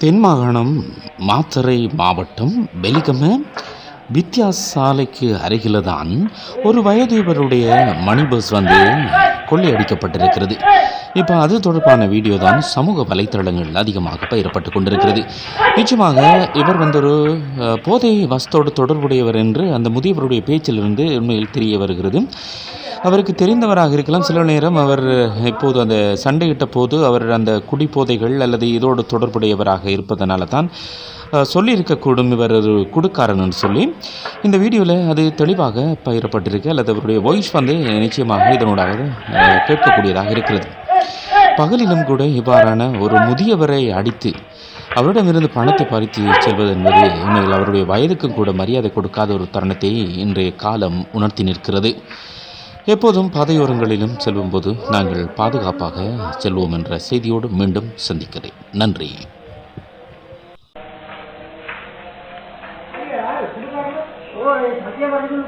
தென் மாகாணம் மாத்தறை மாவட்டம் வெலிகம வித்தியாசாலைக்கு அருகில தான் ஒரு வயோதிபருடைய மணி பஸ் வந்து கொள்ளையடிக்கப்பட்டிருக்கிறது. இப்போ அது தொடர்பான வீடியோ தான் சமூக வலைத்தளங்கள் அதிகமாக பகிரப்பட்டு கொண்டிருக்கிறது. நிச்சயமாக இவர் வந்து ஒரு போதை வஸ்தோடு தொடர்புடையவர் என்று அந்த முதியவருடைய பேச்சிலிருந்து உண்மையில் தெரிய வருகிறது. அவருக்கு தெரிந்தவராக இருக்கலாம். சில நேரம் அவர் இப்போது அந்த சண்டையிட்ட போது அவர் அந்த குடிபோதைகள் அல்லது இதோடு தொடர்புடையவராக இருப்பதனால தான் சொல்லியிருக்கக்கூடும் இவர் ஒரு குடுக்காரன்னு சொல்லி. இந்த வீடியோவில் அது தெளிவாக பகிரப்பட்டிருக்கு அல்லது அவருடைய வாய்ஸ் வந்து நிச்சயமாக இதனூடாக கேட்கக்கூடியதாக இருக்கிறது. பகலிலும் கூட இவ்வாறான ஒரு முதியவரை அடித்து அவரிடமிருந்து பணத்தை பறித்து செல்வது என்பது உண்மையில் அவருடைய வயதுக்கும் கூட மரியாதை கொடுக்காத ஒரு தருணத்தை இன்றைய காலம் உணர்த்தி நிற்கிறது. எப்போதும் பாதையோரங்களிலும் செல்லும்போது நாங்கள் பாதுகாப்பாக செல்வோம் என்ற செய்தியோடு மீண்டும் சந்திக்கிறேன். நன்றி. ஓ, சத்தியவாதிகள்